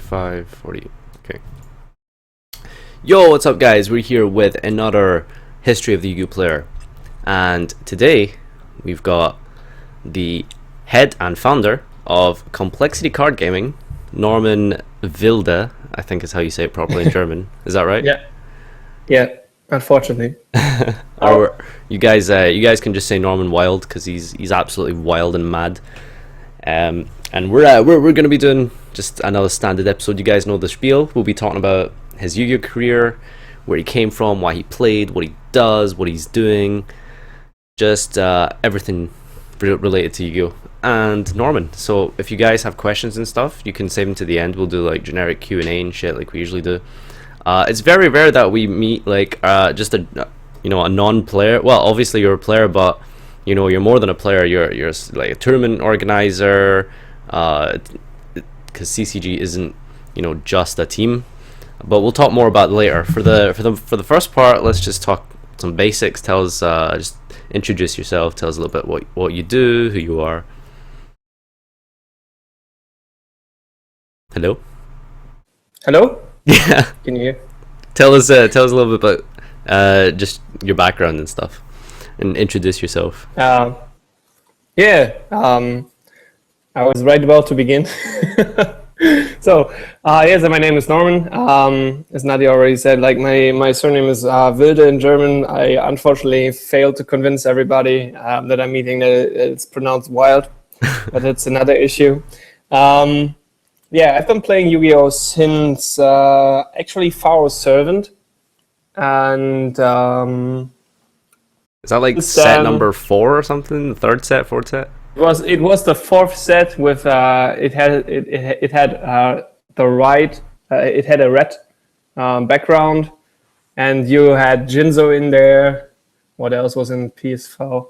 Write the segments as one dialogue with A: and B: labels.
A: 45, 40. Okay. Yo, what's up, guys? We're here with another History of the Yu-Gi-Oh player, and today we've got the head and founder of Complexity Card Gaming, Norman Wilde. I think is how you say it properly in German. Is that right?
B: Yeah. Unfortunately.
A: Or you guys can just say Norman Wilde because he's absolutely wild and mad. And we're gonna be doing just another standard episode. You guys know the spiel. We'll be talking about his Yu-Gi-Oh career, where he came from, why he played, what he does, what he's doing, just everything related to Yu-Gi-Oh and Norman. So if you guys have questions and stuff, you can save them to the end. We'll do like generic Q&A and shit like we usually do. It's very rare that we meet like just a non-player. Well, obviously you're a player, but you're more than a player. You're like a tournament organizer, because CCG isn't just a team. But we'll talk more about it later. For the first part, let's just talk some basics. Tell us, just introduce yourself. Tell us a little bit what you do, who you are. Hello. Yeah.
B: Can you hear?
A: Tell us a little bit about just your background and stuff, and introduce yourself.
B: I was right about to begin. So my name is Norman. As Nadia already said, like my surname is Wilde in German. I unfortunately failed to convince everybody that I'm meeting that it's pronounced Wilde, but it's another issue. I've been playing Yu-Gi-Oh since actually Pharaoh's Servant, and
A: is that like set number 4 or something? Third set, fourth set?
B: It was the fourth set with it had a red background, and you had Jinzo in there. What else was in PSV?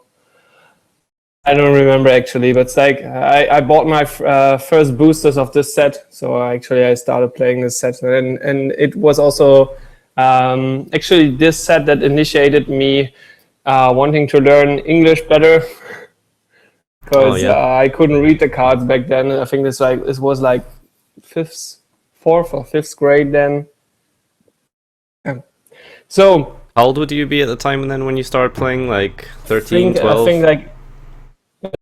B: I don't remember actually, but it's like I bought my first boosters of this set, so I started playing this set, and it was also actually this set that initiated me wanting to learn English better. Because I couldn't read the cards back then. I think this was like fourth or fifth grade then. So
A: how old would you be at the time, and then when you started playing, like 13, 12?
B: I think like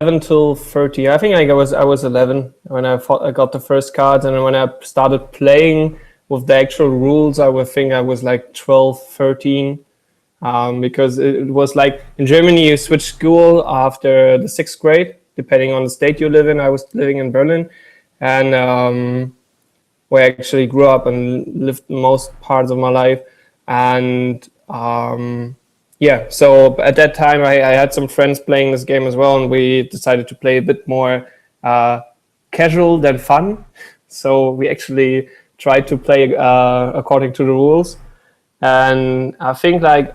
B: 11 till 13. I think I was 11 when I got the first cards, and when I started playing with the actual rules, I would think I was like 12, 13. Because it was like in Germany, you switch school after the 6th grade, depending on the state you live in. I was living in Berlin, and where I actually grew up and lived most parts of my life. And so at that time, I had some friends playing this game as well, and we decided to play a bit more casual than fun. So we actually tried to play according to the rules. And I think like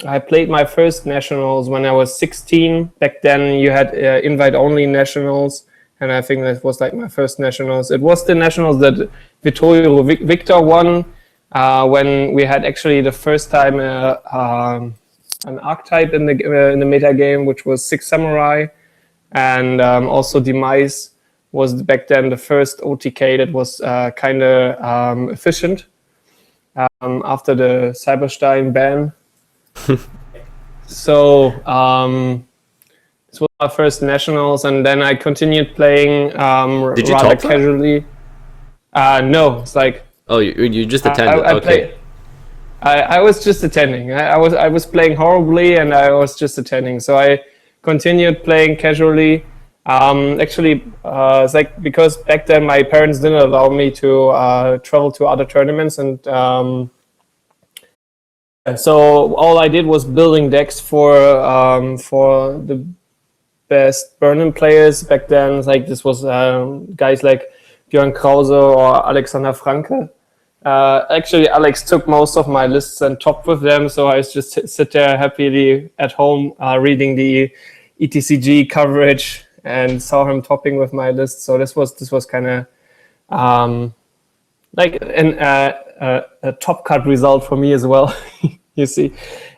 B: I played my first nationals when I was 16. Back then you had invite-only nationals, and I think that was like my first nationals. It was the nationals that Vittorio Victor won when we had actually the first time an archetype in the meta game, which was Six Samurai, and also Demise was back then the first OTK that was kind of efficient after the Cyberstein ban. So this was my first nationals, and then I continued playing
A: Did you
B: rather
A: talk
B: casually. No, it's like
A: you just attended. Okay.
B: I was just attending. I was playing horribly, and I was just attending. So I continued playing casually. It's like because back then my parents didn't allow me to travel to other tournaments, and so all I did was building decks for the best Berlin players back then. Like this was guys like Björn Krause or Alexander Franke. Actually, Alex took most of my lists and topped with them, so I just sit there happily at home reading the ETCG coverage and saw him topping with my list. So this was kind of like a top cut result for me as well. You see,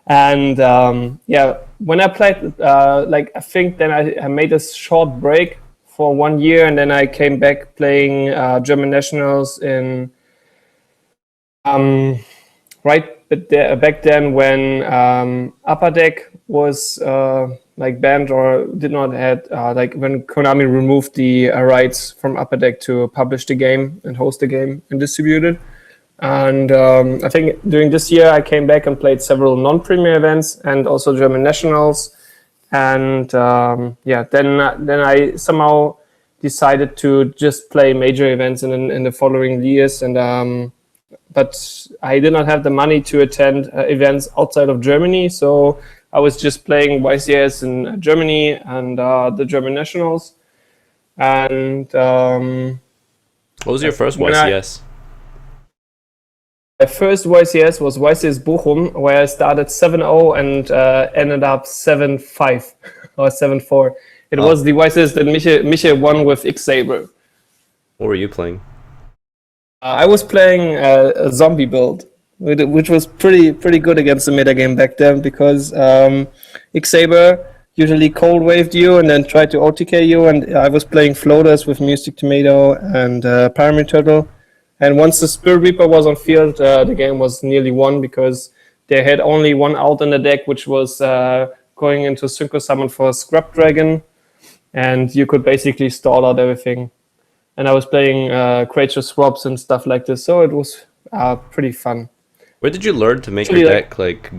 B: and when I played, I think then I made a short break for 1 year, and then I came back playing German nationals in back then when Upper Deck was banned or did not had when Konami removed the rights from Upper Deck to publish the game and host the game and distribute it. And I think during this year I came back and played several non-premier events and also German nationals. And then I somehow decided to just play major events in the following years. And but I did not have the money to attend events outside of Germany, so I was just playing YCS in Germany and the German nationals. And
A: what was your first YCS?
B: My first YCS was YCS Bochum, where I started 7-0 and ended up 7-5 or 7-4. It was the YCS that Miche won with X-Saber.
A: What were you playing?
B: I was playing a zombie build, which was pretty good against the metagame back then, because X-Saber usually cold waved you and then tried to OTK you, and I was playing floaters with Mystic Tomato and Pyramid Turtle. And once the Spirit Reaper was on field, the game was nearly won, because they had only one out in the deck, which was going into Synchro Summon for Scrub Dragon, and you could basically stall out everything. And I was playing creature swaps and stuff like this, so it was pretty fun.
A: Where did you learn to make your deck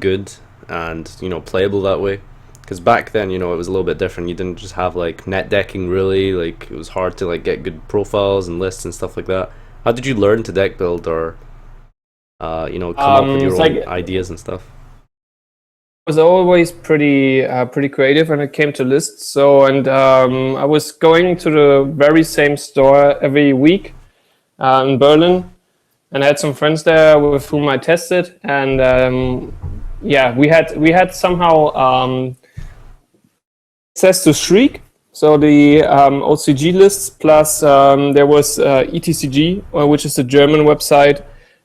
A: good and playable that way? Because back then, it was a little bit different. You didn't just have net decking really. It was hard to get good profiles and lists and stuff like that. How did you learn to deck build or come up with your own ideas and stuff?
B: I was always pretty creative when it came to lists. So I was going to the very same store every week in Berlin, and I had some friends there with whom I tested, and we had somehow access to Shriek. So the OCG lists, plus there was ETCG, which is a German website.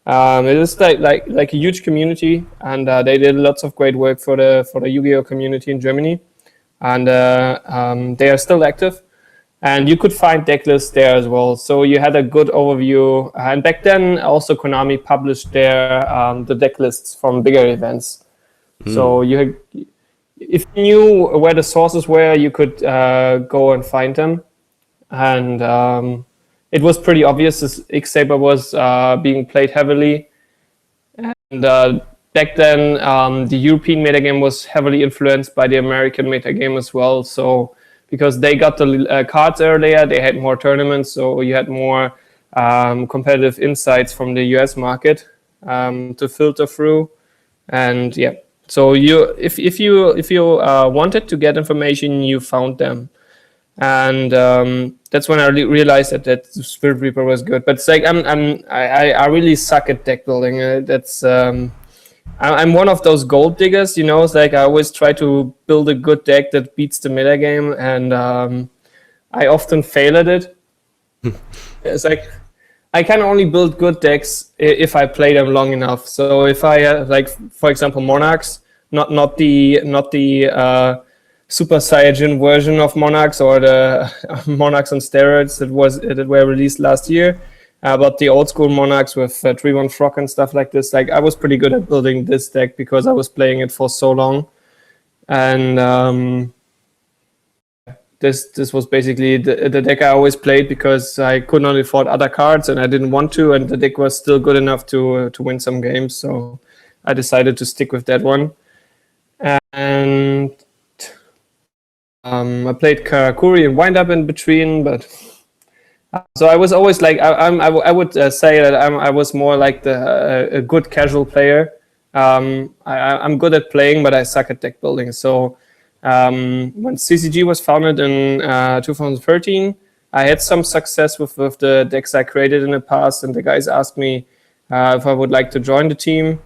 B: It is like a huge community, and they did lots of great work for the Yu-Gi-Oh community in Germany, and they are still active. And you could find deck lists there as well, so you had a good overview. And back then, also Konami published the deck lists from bigger events. So if you knew where the sources were, you could go and find them. And it was pretty obvious as X-Saber was being played heavily. And back then, the European metagame was heavily influenced by the American metagame as well. So because they got the cards earlier, they had more tournaments, so you had more competitive insights from the US market to filter through. And yeah. So if you wanted to get information, you found them, and that's when I realized that Spirit Reaper was good. But it's I really suck at deck building. I'm one of those gold diggers, It's I always try to build a good deck that beats the metagame, and I often fail at it. It's I can only build good decks if I play them long enough. So if I for example, Monarchs, not the Super Saiyajin version of Monarchs or the Monarchs on steroids that were released last year, but the old school Monarchs with 3-1 Frog and stuff like this. I was pretty good at building this deck because I was playing it for so long, and This was basically the deck I always played because I could not afford other cards and I didn't want to, and the deck was still good enough to win some games, so I decided to stick with that one. And I played Karakuri and Wind Up in between, but so I was always I would say that I was more like a good casual player. I'm good at playing, but I suck at deck building. So when CCG was founded in 2013, I had some success with the decks I created in the past, and the guys asked me if I would like to join the team,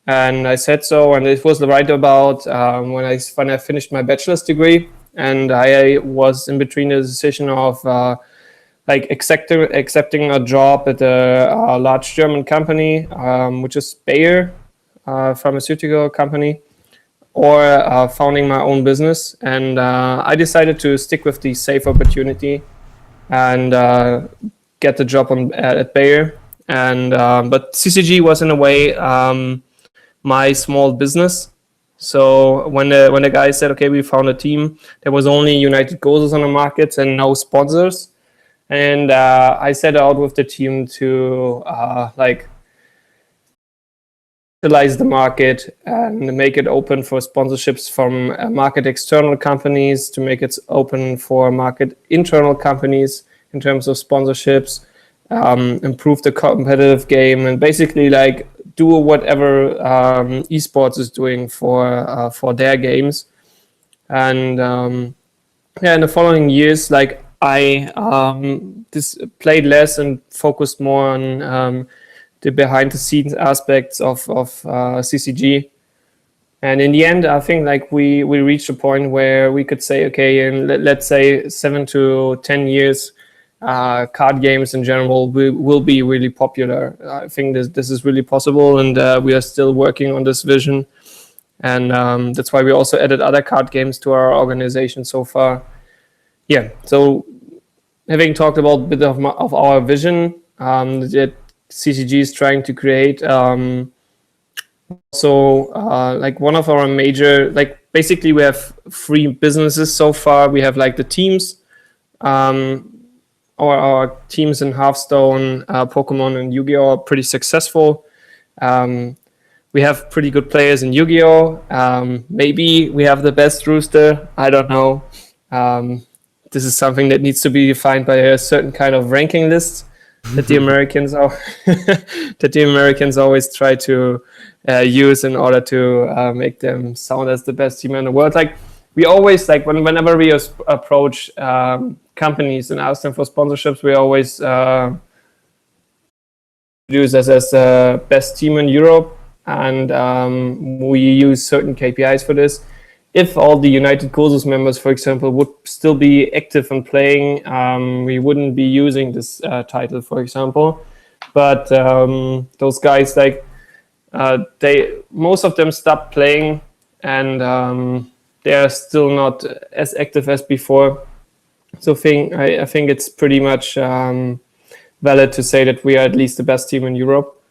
B: and I said so. And it was right about when I finished my bachelor's degree, and I was in between the decision of accepting a job at a large German company, which is Bayer, pharmaceutical company, or founding my own business. And I decided to stick with the safe opportunity and get the job at Bayer. And but CCG was in a way my small business. So when the guy said, okay, we found a team, there was only United Gozos on the market and no sponsors. And I set out with the team to utilize the market and make it open for sponsorships from market external companies, to make it open for market internal companies in terms of sponsorships, improve the competitive game, and basically like do whatever esports is doing for their games. And in the following years, like I played less and focused more on the behind the scenes aspects of CCG. And in the end, I think like we reached a point where we could say, okay, in let's say 7 to 10 years, card games in general will be really popular. I think this is really possible, and we are still working on this vision. And that's why we also added other card games to our organization so far. Yeah, so having talked about a bit of our vision that CCG is trying to create, like one of our major, like basically we have 3 businesses so far. We have like the teams, our teams in Hearthstone, Pokemon, and Yu-Gi-Oh! Are pretty successful. We have pretty good players in Yu-Gi-Oh! Maybe we have the best rooster. I don't know. This is something that needs to be defined by a certain kind of ranking list that the Americans always try to use in order to make them sound as the best team in the world. Like we always like whenever we approach companies and ask them for sponsorships, we always use us as the best team in Europe, and we use certain KPIs for this. If all the United Gozos members, for example, would still be active and playing, we wouldn't be using this title, for example. But those guys, like most of them stopped playing, and they are still not as active as before. So I think it's pretty much valid to say that we are at least the best team in Europe,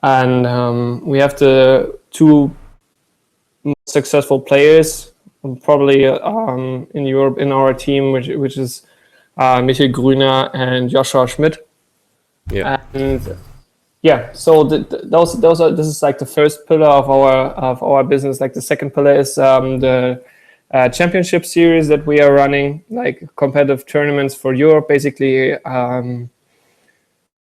B: and we have the 2 successful players probably in Europe in our team, which is Michael Grüner and Joshua Schmidt.
A: Yeah.
B: And yeah, so this is like the first pillar of our business. Like the second pillar is the championship series that we are running, like competitive tournaments for Europe, basically.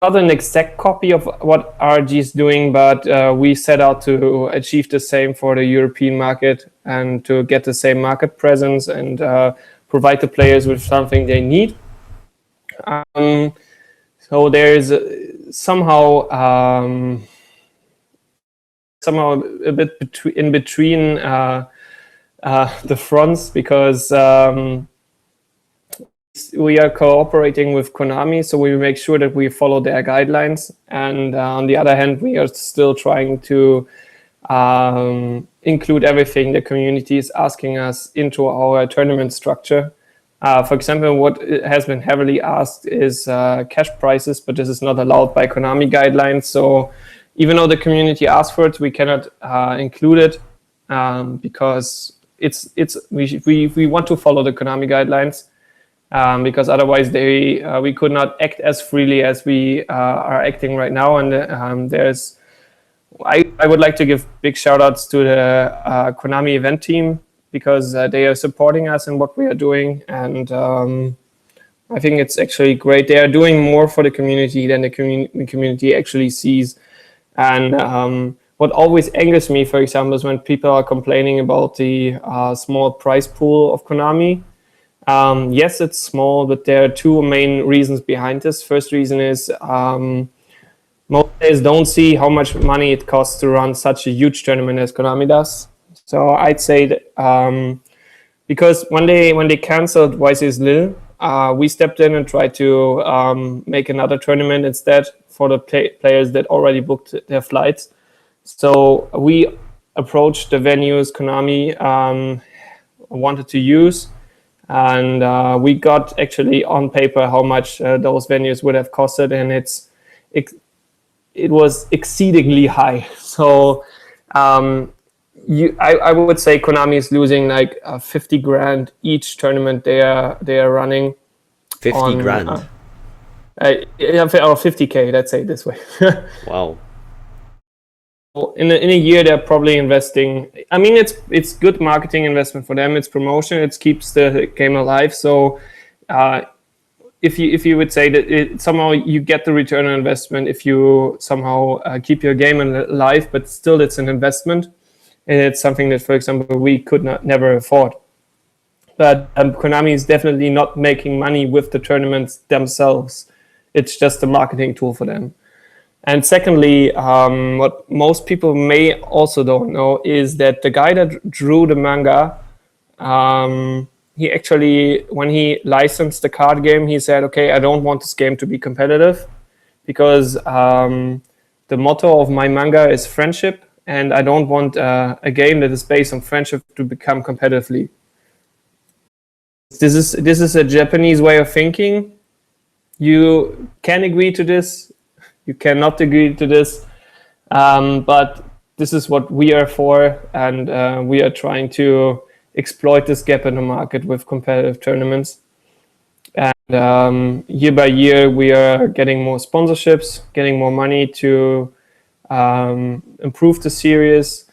B: Not an exact copy of what RG is doing, but we set out to achieve the same for the European market and to get the same market presence and provide the players with something they need. So there is somehow a bit in between the fronts, because we are cooperating with Konami, so we make sure that we follow their guidelines. And on the other hand, we are still trying to include everything the community is asking us into our tournament structure. For example, what has been heavily asked is cash prizes, but this is not allowed by Konami guidelines. So even though the community asks for it, we cannot include it because we want to follow the Konami guidelines. Because otherwise we could not act as freely as we are acting right now. And I would like to give big shout outs to the Konami event team, because they are supporting us in what we are doing. And I think it's actually great. They are doing more for the community than the community actually sees. And what always angers me, for example, is when people are complaining about the small prize pool of Konami. Yes, it's small, but there are 2 main reasons behind this. First reason is most players don't see how much money it costs to run such a huge tournament as Konami does. So I'd say that because when they canceled YCS Lille, we stepped in and tried to make another tournament instead for the players that already booked their flights. So we approached the venues Konami wanted to use. and we got actually on paper how much those venues would have costed, and it was exceedingly high. So I would say Konami is losing like 50 grand each tournament they are running.
A: 50 grand.
B: Or 50K, let's say it this way.
A: Wow.
B: In a year, they're probably investing. I mean, it's good marketing investment for them. It's promotion. It keeps the game alive. So, if you would say that somehow you get the return on investment if you somehow keep your game alive, but still it's an investment, and it's something that, for example, we could never afford. But Konami is definitely not making money with the tournaments themselves. It's just a marketing tool for them. And secondly, what most people may also don't know is that the guy that drew the manga, he actually, when he licensed the card game, he said, okay, I don't want this game to be competitive because the motto of my manga is friendship, and I don't want a game that is based on friendship to become competitively. This is a Japanese way of thinking. You can agree to this, you cannot agree to this, but this is what we are for, and we are trying to exploit this gap in the market with competitive tournaments. And year by year, we are getting more sponsorships, getting more money to improve the series.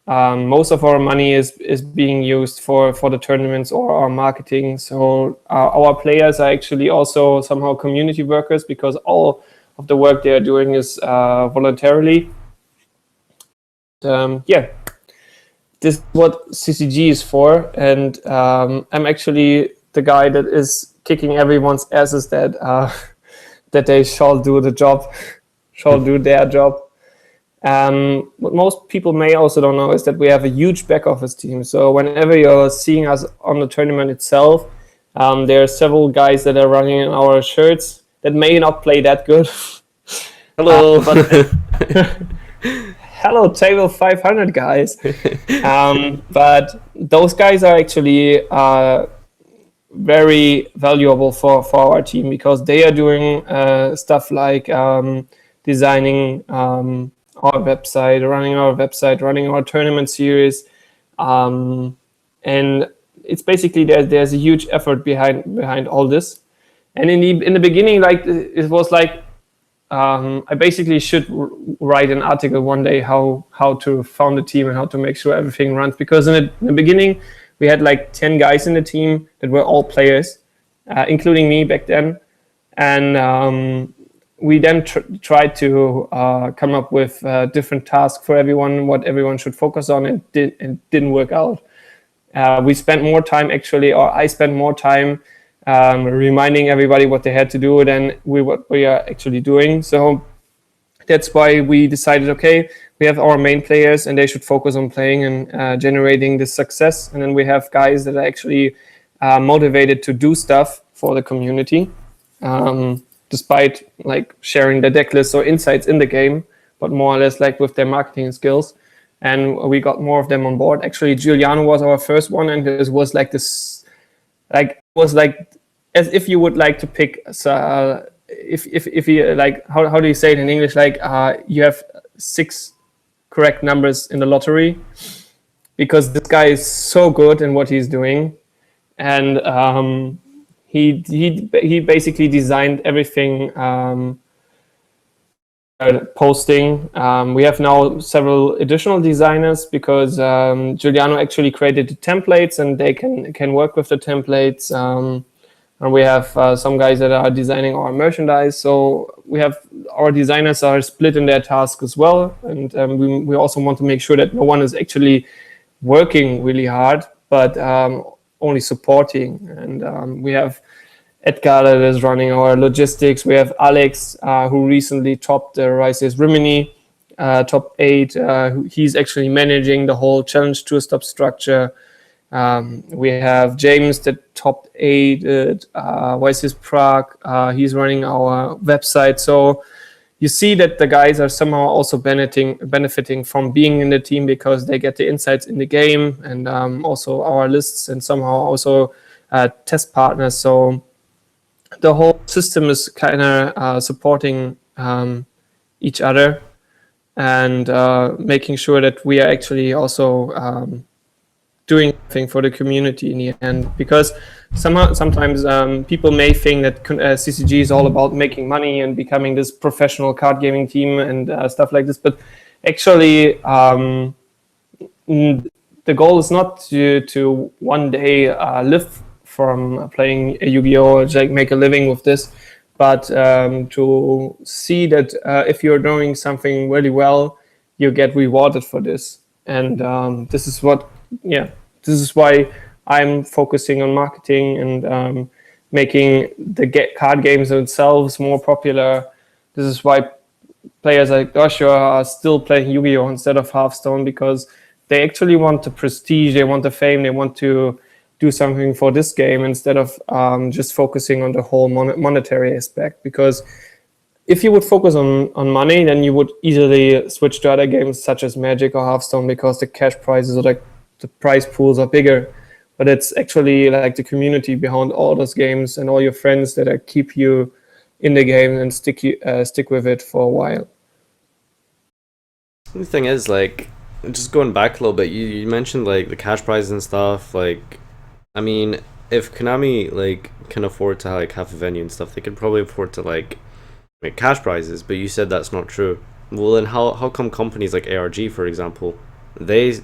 B: Most of our money is being used for the tournaments or our marketing. So our players are actually also somehow community workers because all of the work they are doing is voluntarily. This is what CCG is for, and I'm actually the guy that is kicking everyone's asses that that they shall do the job, shall do their job. What most people may also don't know is that we have a huge back office team. So whenever you're seeing us on the tournament itself, there are several guys that are running in our shirts that may not play that good.
A: Hello.
B: Hello, table 500 guys. But those guys are actually very valuable for our team because they are doing stuff like designing our website, running our tournament series, and it's basically there's a huge effort behind all this. And in the beginning, like it was like I basically should write an article one day how to found a team and how to make sure everything runs, because in the beginning we had like 10 guys in the team that were all players, including me back then, and we then tried to come up with different tasks for everyone, what everyone should focus on, and didn't work out. We spent more time I spent more time reminding everybody what they had to do than what we are actually doing. So that's why we decided, okay, we have our main players and they should focus on playing and generating this success. And then we have guys that are actually motivated to do stuff for the community, despite like sharing the deck lists or insights in the game, but more or less like with their marketing skills. And we got more of them on board. Actually, Giuliano was our first one, and this was like this, like was like as if you would like to pick. If you like, how do you say it in English? Like you have 6 correct numbers in the lottery, because this guy is so good in what he's doing, and he basically designed everything. Posting. We have now several additional designers because Giuliano actually created the templates and they can work with the templates. And we have some guys that are designing our merchandise. So we have our designers are split in their task as well. And we also want to make sure that no one is actually working really hard, but only supporting. And we have Edgar that is running our logistics. We have Alex, who recently topped the Rises Rimini top 8. He's actually managing the whole challenge tour stop structure. We have James that topped 8 at Rises Prague. He's running our website. So you see that the guys are somehow also benefiting from being in the team because they get the insights in the game and also our lists, and somehow also test partners. So the whole system is kind of supporting each other and making sure that we are actually also doing something for the community in the end. Because sometimes people may think that CCG is all about making money and becoming this professional card gaming team and stuff like this. But actually, the goal is not to one day live from playing Yu-Gi-Oh! Or like make a living with this, but to see that if you're doing something really well, you get rewarded for this. And this is why I'm focusing on marketing and making the card games themselves more popular. This is why players like Joshua are still playing Yu-Gi-Oh! Instead of Hearthstone, because they actually want the prestige, they want the fame, they want to do something for this game instead of just focusing on the whole monetary aspect. Because if you would focus on money, then you would easily switch to other games such as Magic or Hearthstone, because the cash prizes or the prize pools are bigger. But it's actually like the community behind all those games and all your friends that keep you in the game and stick with it for a while.
A: The thing is, like, just going back a little bit, you mentioned like the cash prizes and stuff. Like, I mean, if Konami like can afford to like have a venue and stuff, they could probably afford to like make cash prizes. But you said that's not true. Well, then how come companies like ARG, for example, they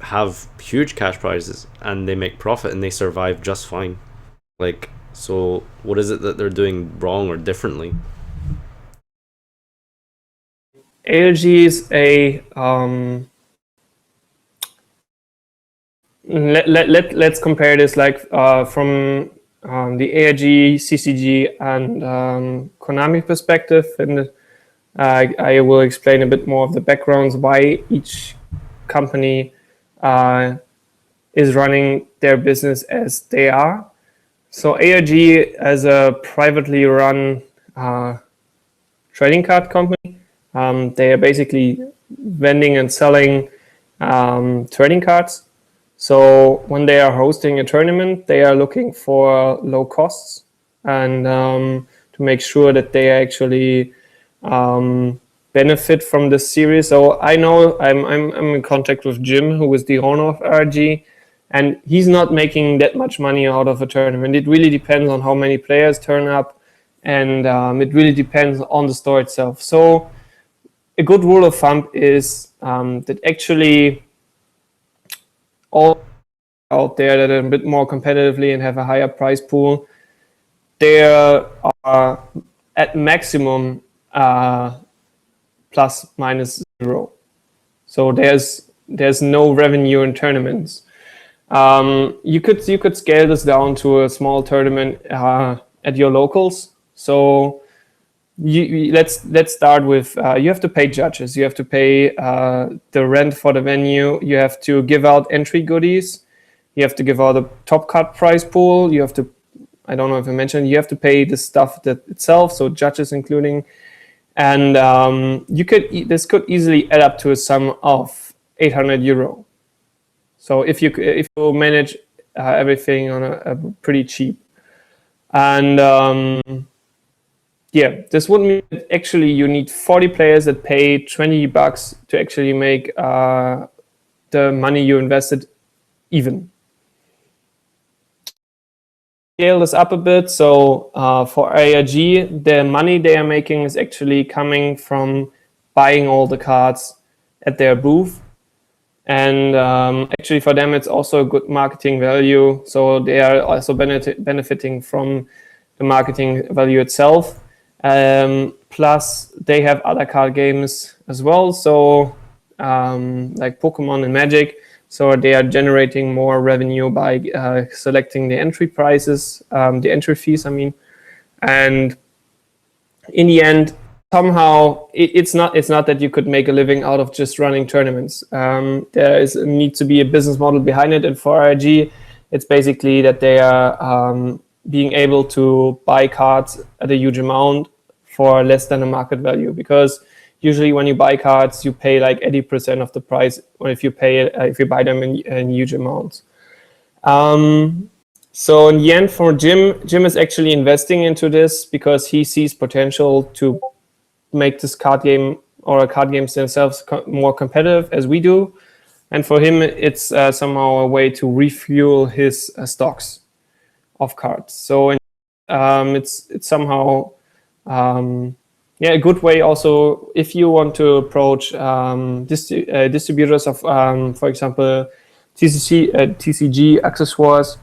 A: have huge cash prizes and they make profit and they survive just fine? Like, so what is it that they're doing wrong or differently?
B: ALG is let's compare this like from the ARG, CCG, and Konami perspective, and I will explain a bit more of the backgrounds why each company is running their business as they are. So ARG, as a privately run trading card company, they are basically vending and selling trading cards. So when they are hosting a tournament, they are looking for low costs and to make sure that they actually benefit from this series. So I know I'm in contact with Jim, who is the owner of RG, and he's not making that much money out of a tournament. It really depends on how many players turn up, and it really depends on the store itself. So a good rule of thumb is that actually all out there that are a bit more competitively and have a higher price pool, they are at maximum plus minus zero. So there's no revenue in tournaments. You could scale this down to a small tournament at your locals. So let's start with you have to pay judges, you have to pay the rent for the venue, you have to give out entry goodies, you have to give out a top cut prize pool, you have to, I don't know if I mentioned, you have to pay the stuff that itself, so judges including, and this could easily add up to a sum of €800. So if you manage everything on a pretty cheap, and this would mean that actually you need 40 players that pay $20 to actually make the money you invested even. Scale this up a bit. So for ARG, the money they are making is actually coming from buying all the cards at their booth. And actually for them, it's also a good marketing value. So they are also benefiting from the marketing value itself. Plus they have other card games as well, so like Pokemon and Magic, so they are generating more revenue by selecting the entry prices, the entry fees I mean, and in the end somehow it's not that you could make a living out of just running tournaments. There needs to be a business model behind it, and for RG it's basically that they are being able to buy cards at a huge amount for less than a market value, because usually when you buy cards you pay like 80% of the price, or if you buy them in huge amounts. So in the end, for Jim is actually investing into this because he sees potential to make this card game or card games themselves more competitive as we do. And for him, it's somehow a way to refuel his stocks of cards. So it's somehow a good way also if you want to approach distributors of, for example, TCG accessoires,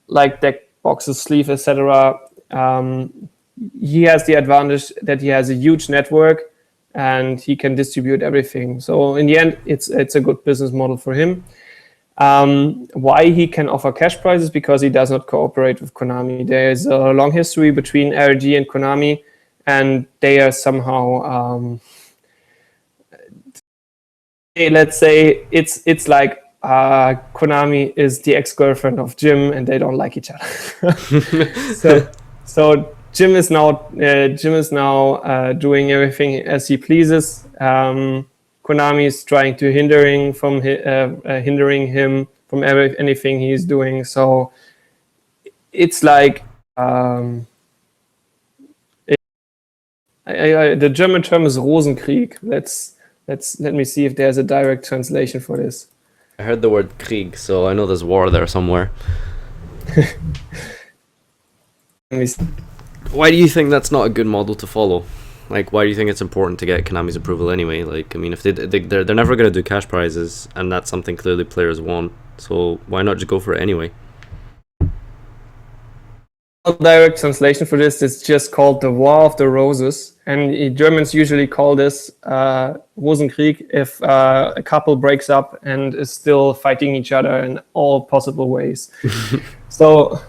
B: like deck boxes, sleeve, etc. He has the advantage that he has a huge network and he can distribute everything. So in the end, it's a good business model for him. Why he can offer cash prizes? Because he does not cooperate with Konami. There is a long history between RG and Konami, and they are somehow, let's say, it's like Konami is the ex-girlfriend of Jim, and they don't like each other. so Jim is now doing everything as he pleases. Konami is trying to hindering him from anything he's doing. So it's like the German term is Rosenkrieg. Let me see if there's a direct translation for this.
A: I heard the word Krieg, so I know there's war there somewhere. Why do you think that's not a good model to follow? Like, why do you think it's important to get Konami's approval anyway? Like, I mean, if they're never going to do cash prizes, and that's something clearly players want, so why not just go for it anyway?
B: Direct translation for this is just called the War of the Roses, and Germans usually call this Rosenkrieg if a couple breaks up and is still fighting each other in all possible ways. So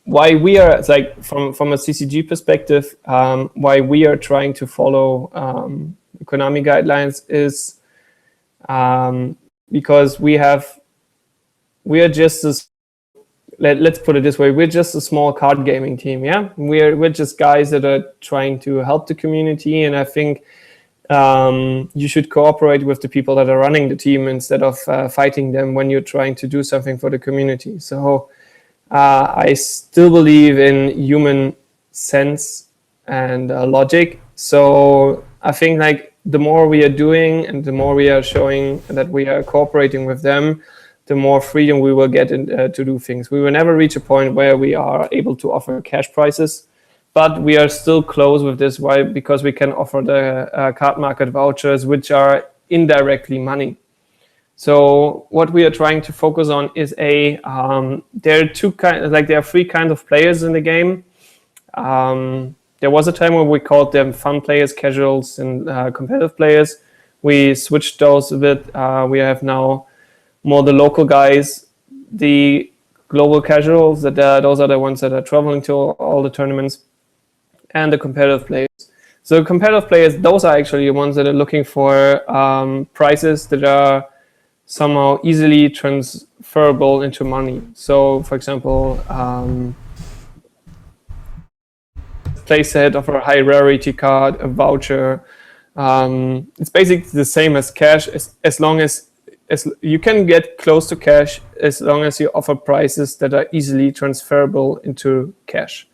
B: why we are, like, from a CCG perspective, why we are trying to follow Konami guidelines is because we are just as, let's put it this way, we're just a small card gaming team. Yeah, we're just guys that are trying to help the community, and I think you should cooperate with the people that are running the team instead of fighting them when you're trying to do something for the community. So I still believe in human sense and logic. So I think, like, the more we are doing and the more we are showing that we are cooperating with them, the more freedom we will get to do things. We will never reach a point where we are able to offer cash prizes, but we are still close with this. Why? Because we can offer the card market vouchers, which are indirectly money. So what we are trying to focus on is there are three kinds of players in the game. There was a time where we called them fun players, casuals, and competitive players. We switched those a bit. We have now more the local guys, the global casuals, those are the ones that are traveling to all the tournaments, and the competitive players. So competitive players, those are actually the ones that are looking for prizes that are somehow easily transferable into money. So, for example, play set of a high rarity card, a voucher. It's basically the same as cash, as long as you can get close to cash, as long as you offer prices that are easily transferable into cash.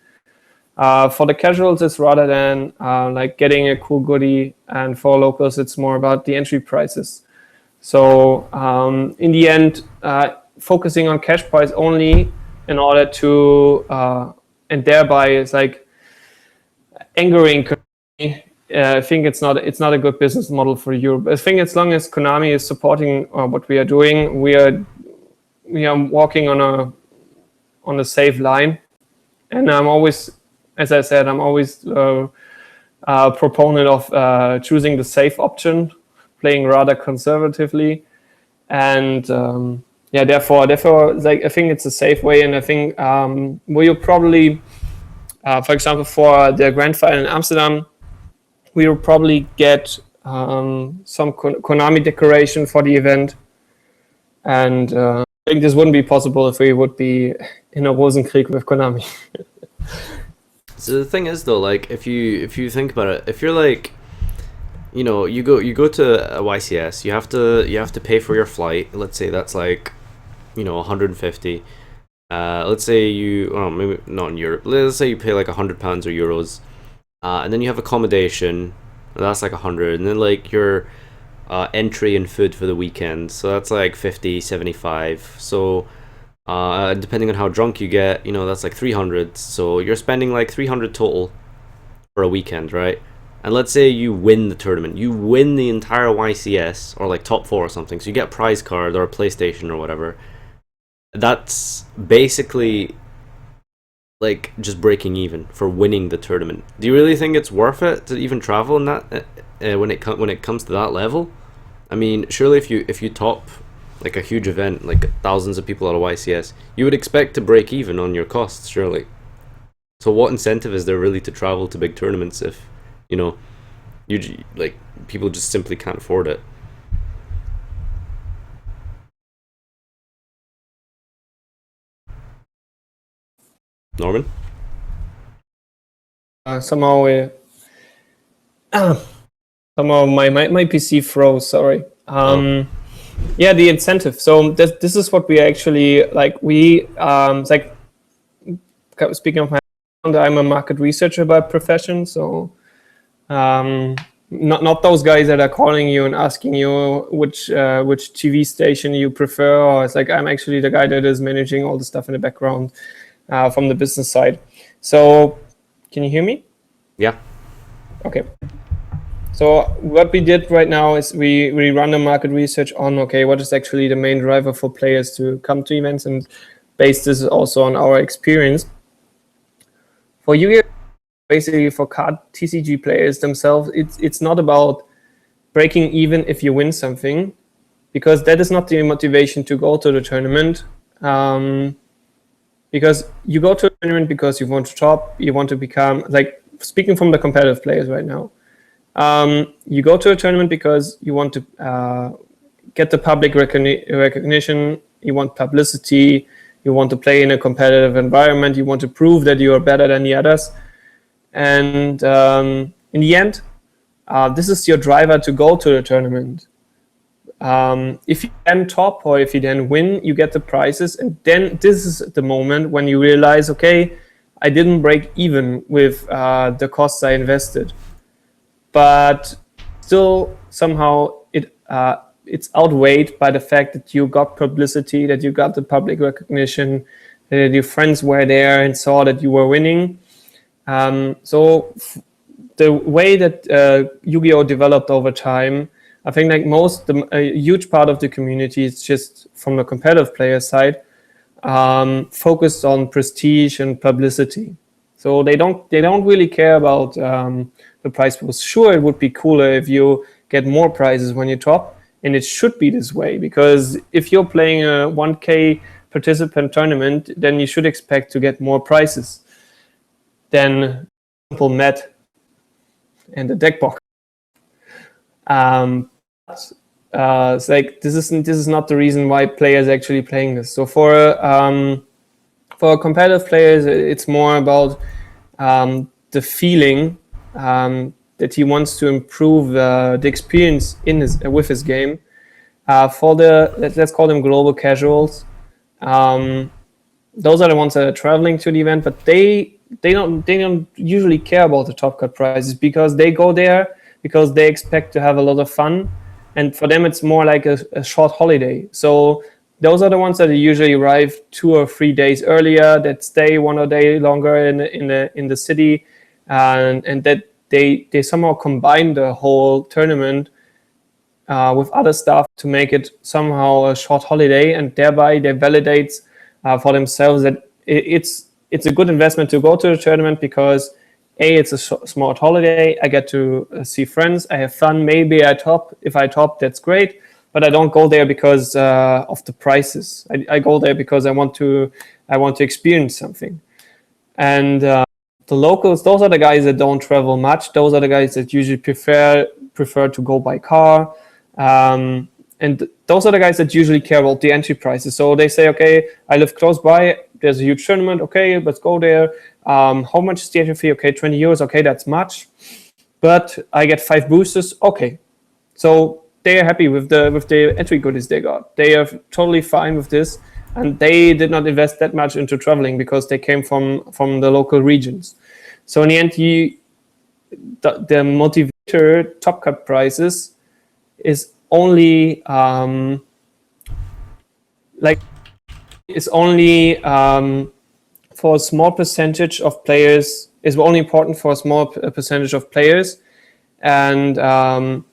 B: For the casuals, it's rather than like getting a cool goodie, and for locals, it's more about the entry prices. So in the end, focusing on cash price only in order to, and thereby it's like angering Konami. I think it's not a good business model for Europe. I think as long as Konami is supporting what we are doing, we are walking on a safe line. And I'm always, as I said, a proponent of choosing the safe option, playing rather conservatively, and therefore, like, I think it's a safe way. And I think we'll probably, for example, for the grand final in Amsterdam, we will probably get some Konami decoration for the event, and I think this wouldn't be possible if we would be in a Rosenkrieg with Konami.
A: So the thing is, though, like, if you think about it, if you're like, you go to a YCS, you have to pay for your flight. Let's say that's like, 150. let's say you, oh, maybe not in Europe. Let's say you pay like £100 or euros, and then you have accommodation. That's like 100, and then like your entry and food for the weekend. So that's like 50, 75. So depending on how drunk you get, that's like 300. So you're spending like 300 total for a weekend, right? And let's say you win the tournament, you win the entire YCS, or like top 4 or something. So you get a prize card or a PlayStation or whatever. That's basically like just breaking even for winning the tournament. Do you really think it's worth it to even travel in that when it comes to that level? I mean, surely if you top like a huge event, like thousands of people at a YCS, you would expect to break even on your costs, surely. So what incentive is there really to travel to big tournaments if like people just simply can't afford it? Norman?
B: Somehow, somehow my PC froze. Sorry. Yeah, the incentive. So this is what we actually like. It's like, speaking of my background, I'm a market researcher by profession. So not those guys that are calling you and asking you which TV station you prefer. Or it's like, I'm actually the guy that is managing all the stuff in the background from the business side. So can you hear me?
A: Yeah.
B: Okay. So what we did right now is we run a market research on, okay, what is actually the main driver for players to come to events, and base this also on our experience. For you, basically for card TCG players themselves, it's not about breaking even if you win something, because that is not the motivation to go to the tournament. Because you go to a tournament because you want to top, you want to become, like, speaking from the competitive players right now, you go to a tournament because you want to get the public recognition, you want publicity, you want to play in a competitive environment, you want to prove that you are better than the others. And in the end, this is your driver to go to the tournament. If you then top or if you then win, you get the prizes. And then this is the moment when you realize, okay, I didn't break even with the costs I invested. But still, somehow it's outweighed by the fact that you got publicity, that you got the public recognition, that your friends were there and saw that you were winning. So the way that Yu-Gi-Oh! Developed over time, I think like a huge part of the community is just from the competitive player side, focused on prestige and publicity. So they don't really care about the prize pools. Sure, it would be cooler if you get more prizes when you top, and it should be this way, because if you're playing a 1K participant tournament, then you should expect to get more prizes than simple Met and the deck box. It's like this is not the reason why players are actually playing this. So for competitive players, it's more about the feeling that he wants to improve the experience with his game. For let's call them global casuals, those are the ones that are traveling to the event, but they don't usually care about the top cut prizes, because they go there because they expect to have a lot of fun, and for them it's more like a short holiday. So those are the ones that usually arrive 2 or 3 days earlier, that stay 1 day longer in the city, and that they somehow combine the whole tournament with other stuff to make it somehow a short holiday, and thereby they validate for themselves that it's a good investment to go to the tournament, because it's a smart holiday. I get to see friends. I have fun. Maybe I top. If I top, that's great. But I don't go there because of the prices. I go there because I want to experience something. And the locals, those are the guys that don't travel much. Those are the guys that usually prefer to go by car. And those are the guys that usually care about the entry prices. So they say, okay, I live close by. There's a huge tournament. Okay, let's go there. How much is the entry fee? Okay, 20 euros. Okay, that's much. But I get 5 boosters. Okay. So they are happy with the entry goodies they got. They are totally fine with this. and they did not invest that much into traveling because they came from the local regions. So in the end, the motivator top cut prices is only for a small percentage of players, is only important for a small percentage of players, and the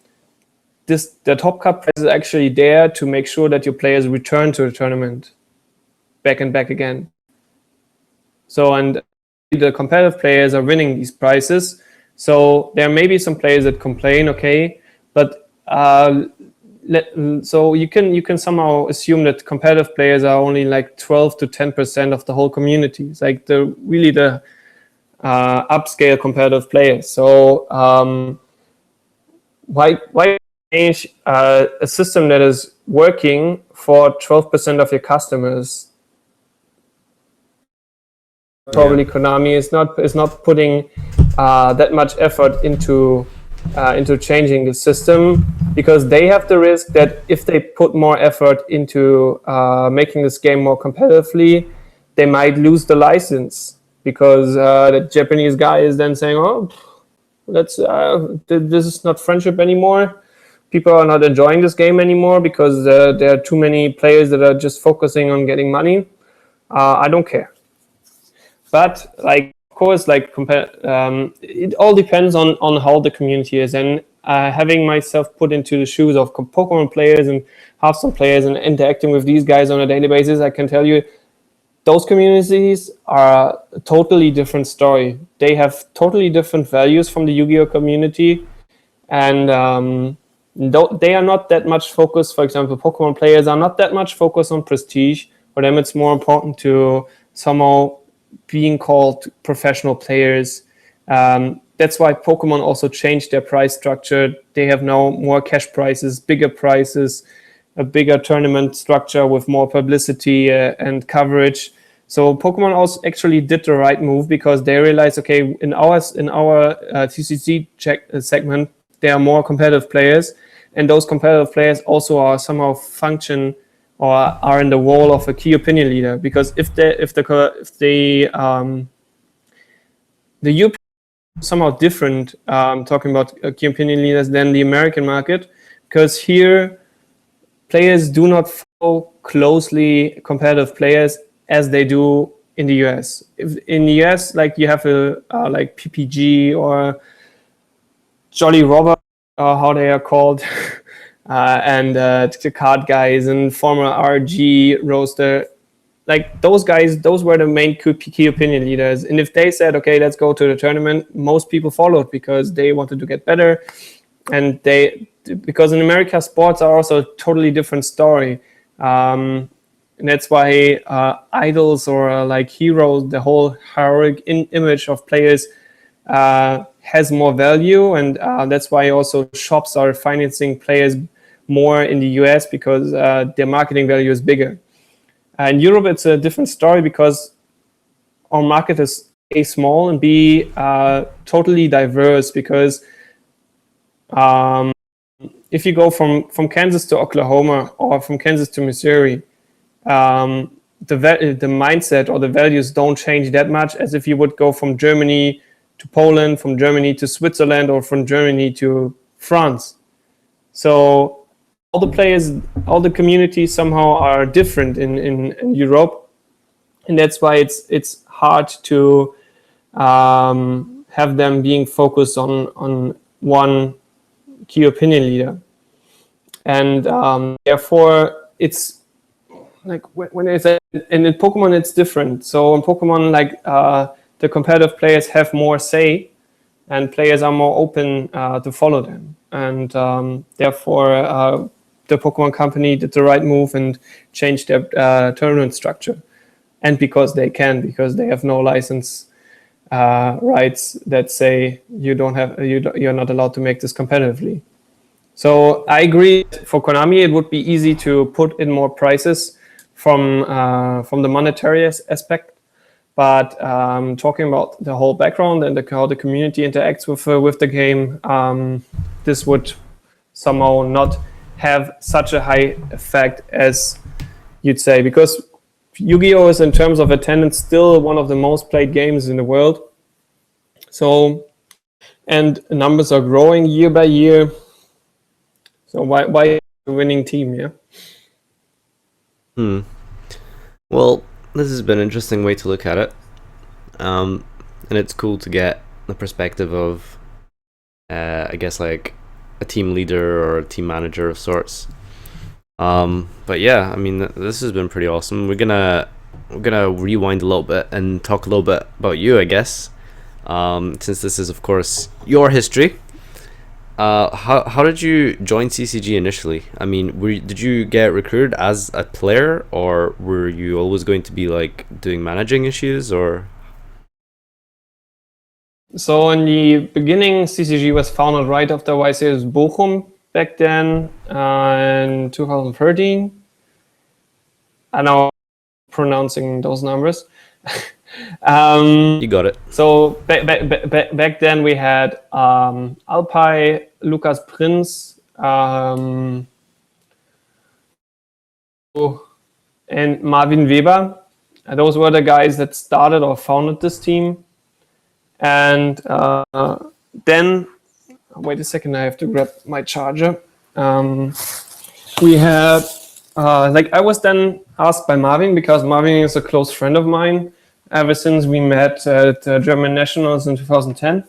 B: top cut price is actually there to make sure that your players return to the tournament back and back again. So, and the competitive players are winning these prizes. So there may be some players that complain, okay, but so you can somehow assume that competitive players are only like 12 to 10% of the whole community. It's like the upscale competitive players. So why change a system that is working for 12% of your customers? Probably Konami is not putting that much effort into changing the system, because they have the risk that if they put more effort into making this game more competitively, they might lose the license, because the Japanese guy is then saying, oh, this is not friendship anymore. People are not enjoying this game anymore because there are too many players that are just focusing on getting money. I don't care. But like, of course, like it all depends on how the community is. And having myself put into the shoes of Pokemon players and Hearthstone players and interacting with these guys on a daily basis, I can tell you those communities are a totally different story. They have totally different values from the Yu-Gi-Oh community, and they are not that much focused. For example, Pokemon players are not that much focused on prestige. For them, it's more important to somehow being called professional players. That's why Pokemon also changed their price structure. They have now more cash prizes, bigger prizes, a bigger tournament structure with more publicity and coverage. So Pokemon also actually did the right move, because they realized, okay, in our TCG segment, there are more competitive players, and those competitive players also are somehow function or are in the role of a key opinion leader. Because if the European somehow different, talking about key opinion leaders, than the American market, because here players do not follow closely competitive players as they do in the US. In the US, like you have like PPG or Jolly Robber, how they are called, and the card guys and former RG roaster, like those guys, those were the main key opinion leaders. And if they said, okay, let's go to the tournament, most people followed because they wanted to get better. And because in America, sports are also a totally different story. And that's why idols or like heroes, the whole heroic image of players has more value. And that's why also shops are financing players more in the US, because their marketing value is bigger. In Europe, it's a different story, because our market is A, small, and B, totally diverse. Because if you go from Kansas to Oklahoma or from Kansas to Missouri, the mindset or the values don't change that much as if you would go from Germany to Poland, from Germany to Switzerland, or from Germany to France. So all the players, all the communities somehow are different in Europe, and that's why it's hard to have them being focused on one key opinion leader. And therefore, it's like when I say, and in Pokemon it's different. So in Pokemon, like the competitive players have more say, and players are more open to follow them. And therefore, the Pokemon company did the right move and changed their tournament structure. And because they have no license rights that say you're not allowed to make this competitively. So I agree. For Konami, it would be easy to put in more prices from the monetary aspect. But talking about the whole background and how the community interacts with the game, this would somehow not have such a high effect as you'd say. Because Yu-Gi-Oh is in terms of attendance still one of the most played games in the world. So, and numbers are growing year by year. So why a winning team? Yeah.
A: Well, this has been an interesting way to look at it, and it's cool to get the perspective of, I guess, like a team leader or a team manager of sorts. But yeah, I mean, this has been pretty awesome. We're gonna rewind a little bit and talk a little bit about you, I guess, since this is, of course, your history. How did you join CCG initially? I mean, did you get recruited as a player, or were you always going to be like doing managing issues, or?
B: So in the beginning, CCG was founded right after YCS Bochum back then in 2013. I know pronouncing those numbers.
A: You got it.
B: So back then we had Alpay, Lukas Prinz, and Marvin Weber. Those were the guys that started or founded this team. And then, wait a second, I have to grab my charger. We had, I was then asked by Marvin, because Marvin is a close friend of mine ever since we met at German Nationals in 2010.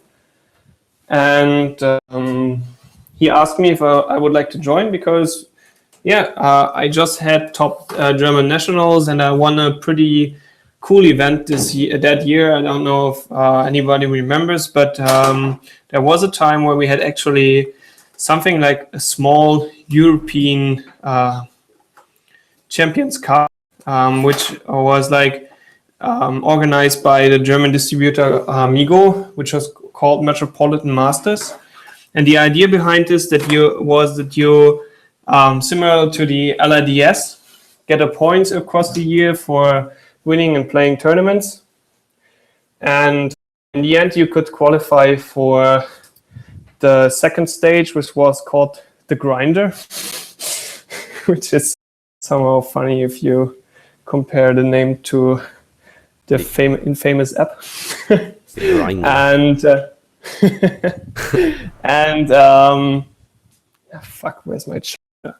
B: And he asked me if I would like to join, because, I just had top German Nationals and I won a pretty cool event that year. I don't know if anybody remembers, but there was a time where we had actually something like a small European Champions Cup, which was organized by the German distributor FarfaYGO, which was called Metropolitan Masters. And the idea behind this was that you similar to the LIDS, get a points across the year for winning and playing tournaments. And in the end, you could qualify for the second stage, which was called the Grinder, which is somehow funny if you compare the name to the infamous app. And fuck, where's my charger?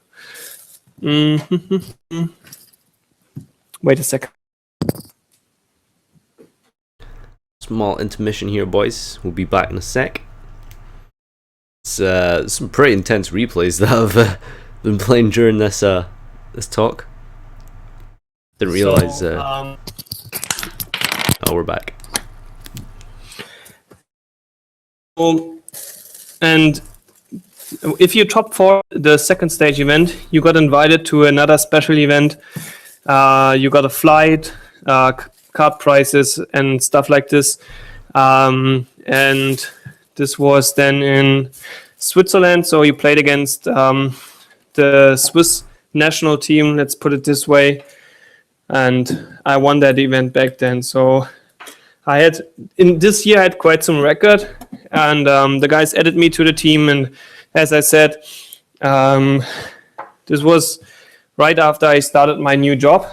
B: Wait a second.
A: Small intermission here, boys. We'll be back in a sec. It's some pretty intense replays that I've been playing during this talk. Didn't realize. Oh, we're back.
B: And if you top 4 the second stage event, you got invited to another special event. You got a flight, card prices, and stuff like this. And this was then in Switzerland. So you played against the Swiss national team, let's put it this way. And I won that event back then. So in this year I had quite some record, and the guys added me to the team. And as I said, this was right after I started my new job,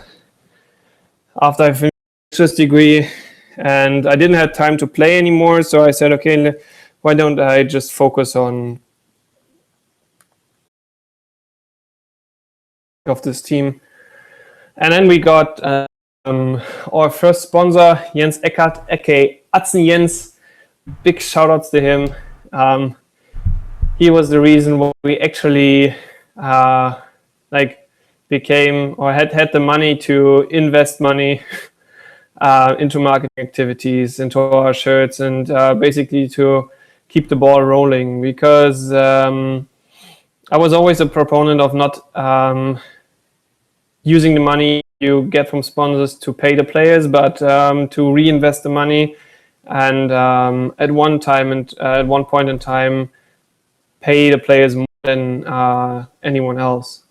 B: after I finished my bachelor's degree, and I didn't have time to play anymore. So I said, okay, why don't I just focus on of this team? And then we got our first sponsor, Jens Eckert, aka Atzen Jens. Big shout outs to him. He was the reason why we actually became, or had the money to invest money into marketing activities, into our shirts, and basically to keep the ball rolling. Because I was always a proponent of not using the money you get from sponsors to pay the players, but to reinvest the money, and at one point in time, pay the players more than anyone else,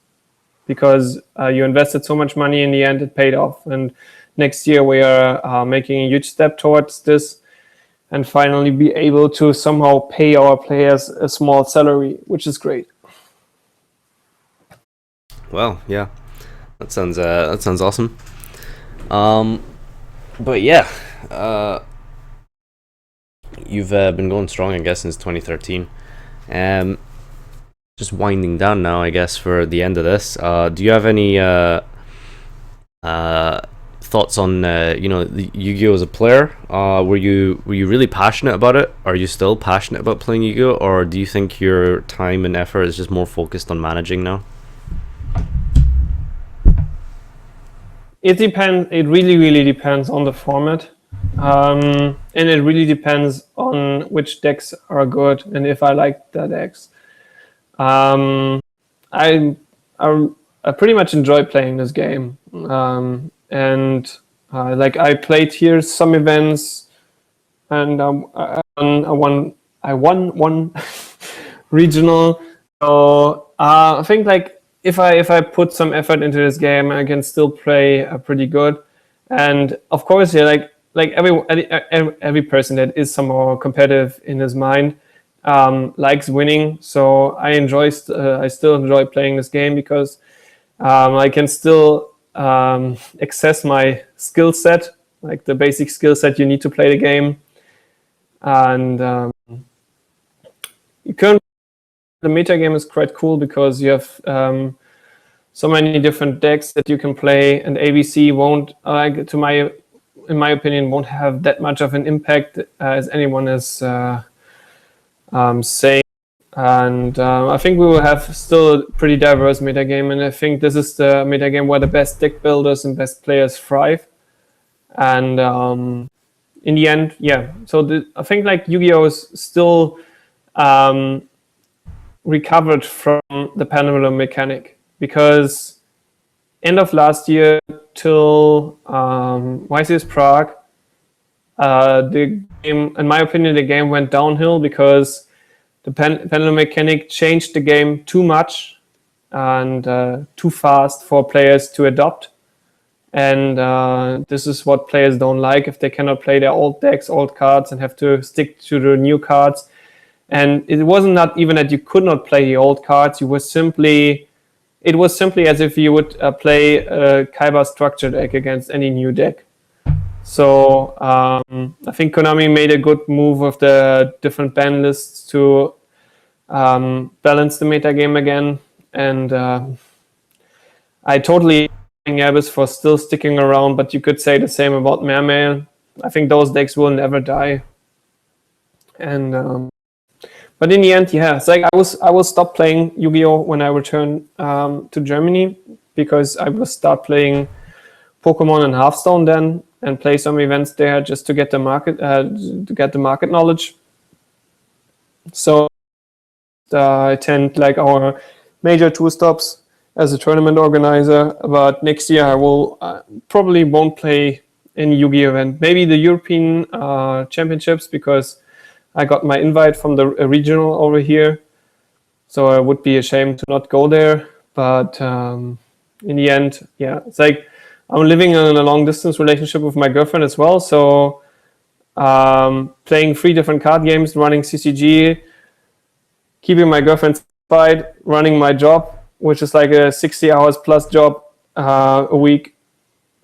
B: because you invested so much money. In the end, it paid off. And next year we are making a huge step towards this, and finally be able to somehow pay our players a small salary, which is great.
A: Well, yeah, that sounds awesome. But yeah, you've been going strong, I guess, since 2013. Um, just winding down now, I guess, for the end of this. Do you have any thoughts on the Yu-Gi-Oh as a player? Were you really passionate about it? Are you still passionate about playing Yu-Gi-Oh, or do you think your time and effort is just more focused on managing now?
B: It depends. It really, really depends on the format, and it really depends on which decks are good and if I like the decks. Um, I, I I pretty much enjoy playing this game, and like I played here some events, and I won one regional. So I think like if I put some effort into this game, I can still play pretty good. And of course, yeah, like every person that is somehow competitive in his mind likes winning. So I still enjoy playing this game because I can still access my skill set, like the basic skill set you need to play the game, and you can. The meta game is quite cool because you have so many different decks that you can play, and ABC won't, in my opinion, won't have that much of an impact as anyone is saying. And I think we will have still a pretty diverse metagame, and I think this is the metagame where the best deck builders and best players thrive. And in the end, yeah. So I think like Yu-Gi-Oh is still recovered from the pendulum mechanic, because end of last year till YCS Prague, the game, in my opinion, the game went downhill because the pendulum mechanic changed the game too much and too fast for players to adopt. And this is what players don't like if they cannot play their old decks, old cards, and have to stick to the new cards. And it wasn't not even that you could not play the old cards. It was simply as if you would play a Kaiba structure deck against any new deck. So I think Konami made a good move with the different ban lists to balance the metagame again. And I totally thank Abyss for still sticking around, but you could say the same about Mermail. I think those decks will never die. And but in the end, yeah, it's like I will stop playing Yu-Gi-Oh when I return to Germany, because I will start playing Pokemon and Hearthstone then, and play some events there just to get the market knowledge. So I attend like our major tour stops as a tournament organizer. But next year I will probably won't play any Yu-Gi-Oh event. Maybe the European championships, because I got my invite from the regional over here, so I would be ashamed to not go there. But in the end, yeah, it's like I'm living in a long distance relationship with my girlfriend as well. So playing 3 different card games, running CCG, keeping my girlfriend satisfied, running my job, which is like a 60 hours plus job a week.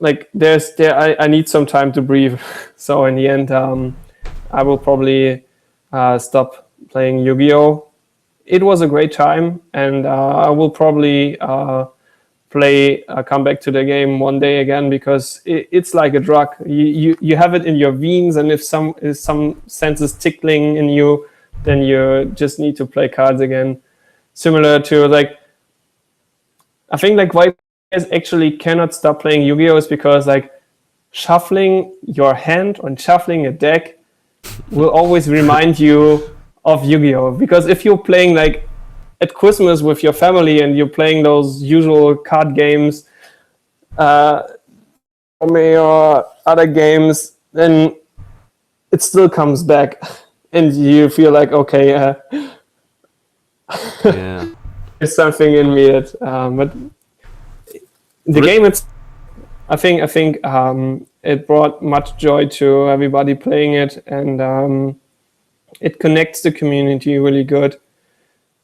B: Like I need some time to breathe. So in the end, I will probably stop playing Yu-Gi-Oh. It was a great time, and I will probably come back to the game one day again, because it's like a drug. You have it in your veins, and if some sense is tickling in you, then you just need to play cards again. Similar to like, I think like why players actually cannot stop playing Yu-Gi-Oh is because like shuffling your hand or shuffling a deck will always remind you of Yu-Gi-Oh! Because if you're playing like at Christmas with your family and you're playing those usual card games or other games, then it still comes back and you feel like, okay,
A: Yeah.
B: there's something in me that, but the game, I think it brought much joy to everybody playing it, and it connects the community really good.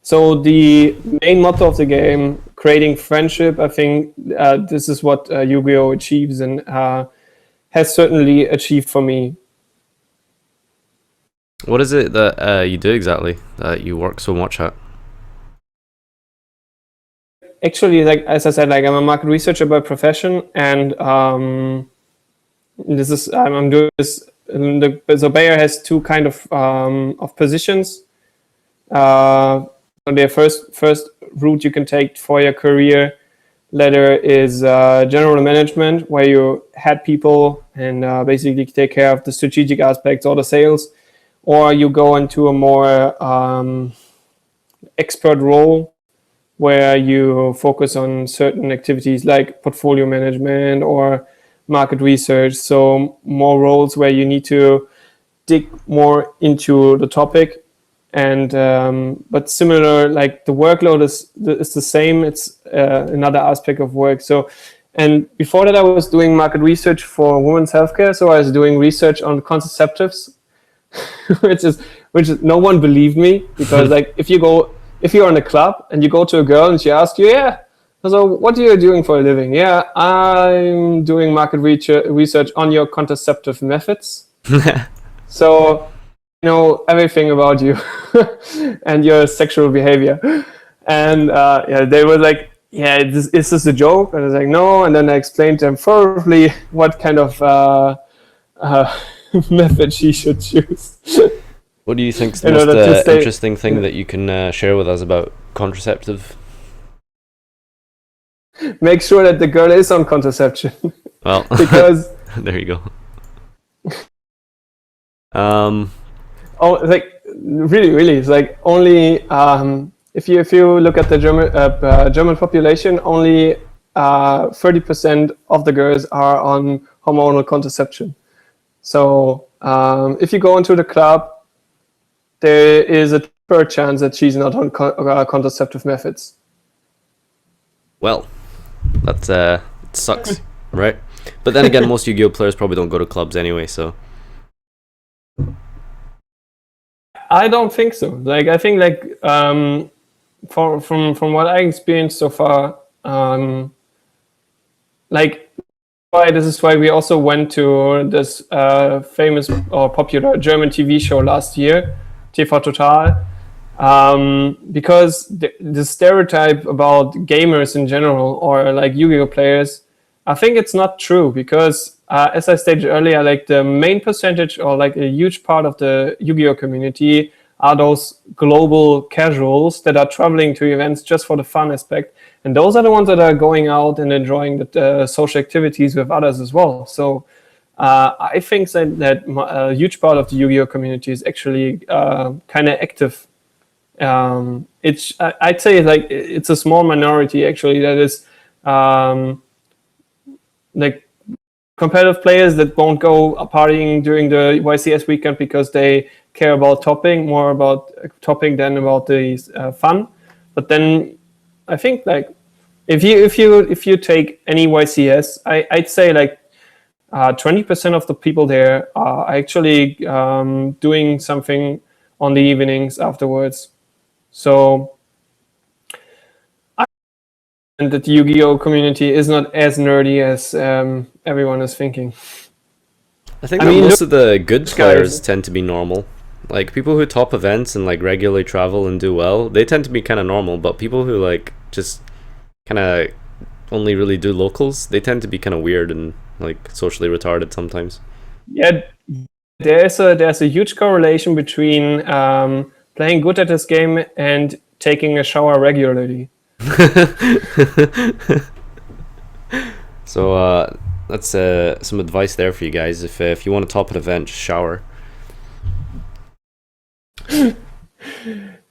B: So the main motto of the game, creating friendship. I think this is what Yu-Gi-Oh achieves and has certainly achieved for me.
A: What is it that you do exactly that you work so much at?
B: Actually, like as I said, like I'm a market researcher by profession, and this is I'm doing this. So Bayer has two kind of positions. The first route you can take for your career ladder is general management, where you head people and basically take care of the strategic aspects or the sales, or you go into a more expert role where you focus on certain activities like portfolio management or market research. So more roles where you need to dig more into the topic. And but similar, like the workload is the same. It's another aspect of work. So, and before that, I was doing market research for women's healthcare. So I was doing research on contraceptives, which is no one believed me, because like if you're in a club and you go to a girl and she asks you, yeah, so what are you doing for a living? Yeah, I'm doing market research on your contraceptive methods. So know everything about you and your sexual behavior. And yeah, they were like, yeah, is this a joke? And I was like, no. And then I explained to them thoroughly what kind of method she should choose.
A: What do you think is the most interesting thing that you can share with us about contraceptive?
B: Make sure that the girl is on contraception.
A: Well,
B: because
A: there you go.
B: Oh, like really, it's like only if you look at the German population, only 30% of the girls are on hormonal contraception. So if you go into the club, there is a fair chance that she's not on contraceptive methods.
A: Well, that sucks, right? But then again, most Yu-Gi-Oh players probably don't go to clubs anyway, so.
B: I don't think so. Like I think like from what I experienced so far, like this is why we also went to this famous or popular German TV show last year, TV Total, because the stereotype about gamers in general or like Yu-Gi-Oh players, I think it's not true, because as I stated earlier, like the main percentage or like a huge part of the Yu-Gi-Oh community are those global casuals that are traveling to events just for the fun aspect. And those are the ones that are going out and enjoying the social activities with others as well. So I think that a huge part of the Yu-Gi-Oh community is actually kind of active. I'd say like it's a small minority actually that is like competitive players that won't go partying during the YCS weekend because they care about more about topping than about the fun. But then I think like if you take any YCS, I'd say like 20% of the people there are actually doing something on the evenings afterwards. So and that the Yu-Gi-Oh community is not as nerdy as everyone is thinking.
A: I think most of the good players tend to be normal. Like people who top events and like regularly travel and do well, they tend to be kind of normal. But people who like just kind of only really do locals, they tend to be kind of weird and like socially retarded sometimes.
B: Yeah, there's a huge correlation between playing good at this game and taking a shower regularly.
A: So that's some advice there for you guys. If you want to top an event, just shower.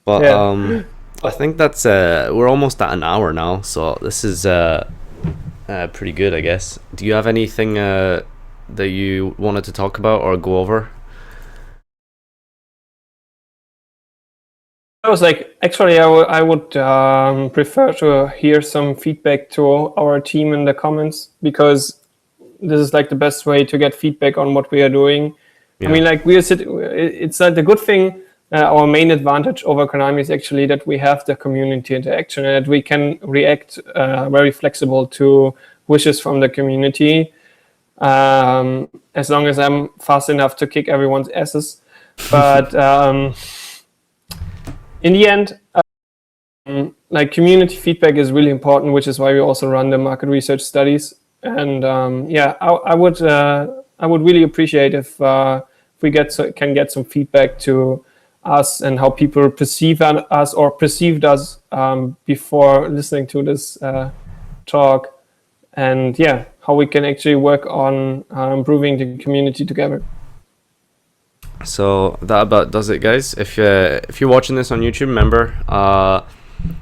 A: But yeah. I think that's we're almost at an hour now, so this is pretty good, I guess. Do you have anything that you wanted to talk about or go over?
B: I was like, actually, I would prefer to hear some feedback to our team in the comments, because this is like the best way to get feedback on what we are doing. Yeah. I mean, like it's like the good thing our main advantage over Konami is actually that we have the community interaction and that we can react very flexible to wishes from the community, as long as I'm fast enough to kick everyone's asses. But in the end, like, community feedback is really important, which is why we also run the market research studies. And I would really appreciate if we can get some feedback to us and how people perceive us or perceived us before listening to this talk, and how we can actually work on improving the community together.
A: So that about does it, guys. If you're watching this on YouTube, remember,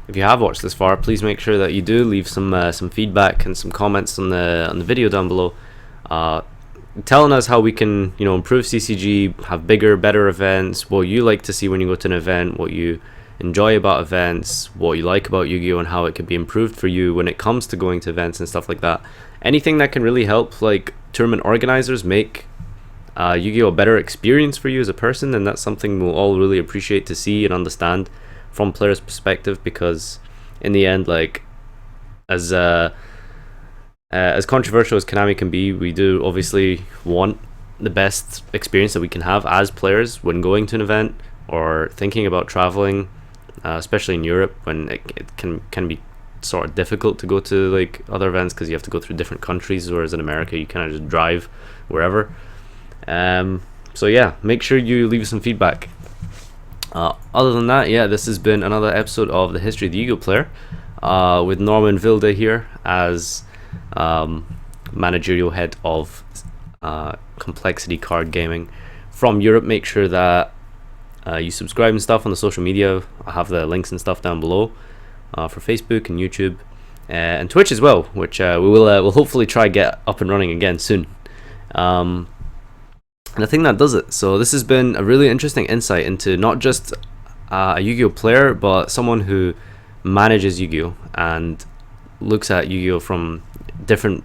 A: if you have watched this far, please make sure that you do leave some feedback and some comments on the video down below, telling us how we can improve CCG, have bigger, better events, what you like to see when you go to an event, what you enjoy about events, what you like about Yu-Gi-Oh, and how it can be improved for you when it comes to going to events and stuff like that. Anything that can really help, like, tournament organizers make Yu-Gi-Oh a better experience for you as a person, and that's something we'll all really appreciate to see and understand from players' perspective, because in the end, like, as controversial as Konami can be, we do obviously want the best experience that we can have as players when going to an event or thinking about traveling, especially in Europe, when it can be sort of difficult to go to like other events because you have to go through different countries, whereas in America you kind of just drive wherever. So yeah, make sure you leave some feedback. Other than that, yeah, this has been another episode of the History of the Yu-Gi-Oh Player, with Norman Wilde here as managerial head of Complexity Card Gaming from Europe. Make sure that you subscribe and stuff on the social media. I have the links and stuff down below for Facebook and YouTube and Twitch as well, which we'll hopefully try get up and running again soon. And I think that does it. So this has been a really interesting insight into not just a Yu-Gi-Oh player, but someone who manages Yu-Gi-Oh and looks at Yu-Gi-Oh from different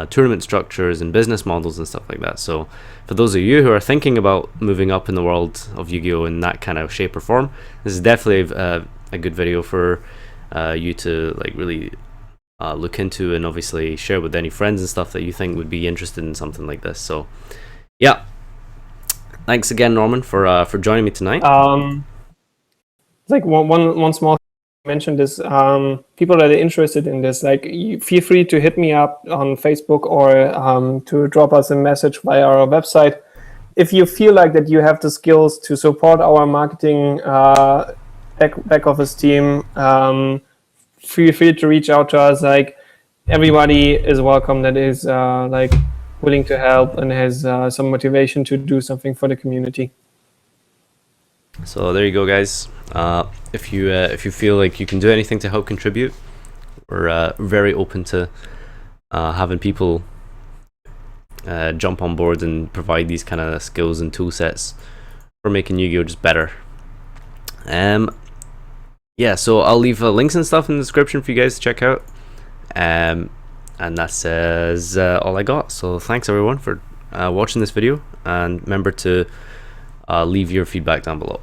A: tournament structures and business models and stuff like that. So for those of you who are thinking about moving up in the world of Yu-Gi-Oh in that kind of shape or form, this is definitely a good video for you to like really look into, and obviously share with any friends and stuff that you think would be interested in something like this. So yeah, thanks again, Norman, for joining me tonight.
B: Like one small mention is people that are interested in this, like, feel free to hit me up on Facebook or to drop us a message via our website. If you feel like that you have the skills to support our marketing back office team, feel free to reach out to us. Like, everybody is welcome that is like willing to help and has some motivation to do something for the community.
A: So there you go, guys. If you feel like you can do anything to help contribute, we're very open to having people jump on board and provide these kind of skills and tool sets for making Yu-Gi-Oh just better. Yeah, so I'll leave links and stuff in the description for you guys to check out. And that says all I got. So thanks everyone for watching this video, and remember to leave your feedback down below.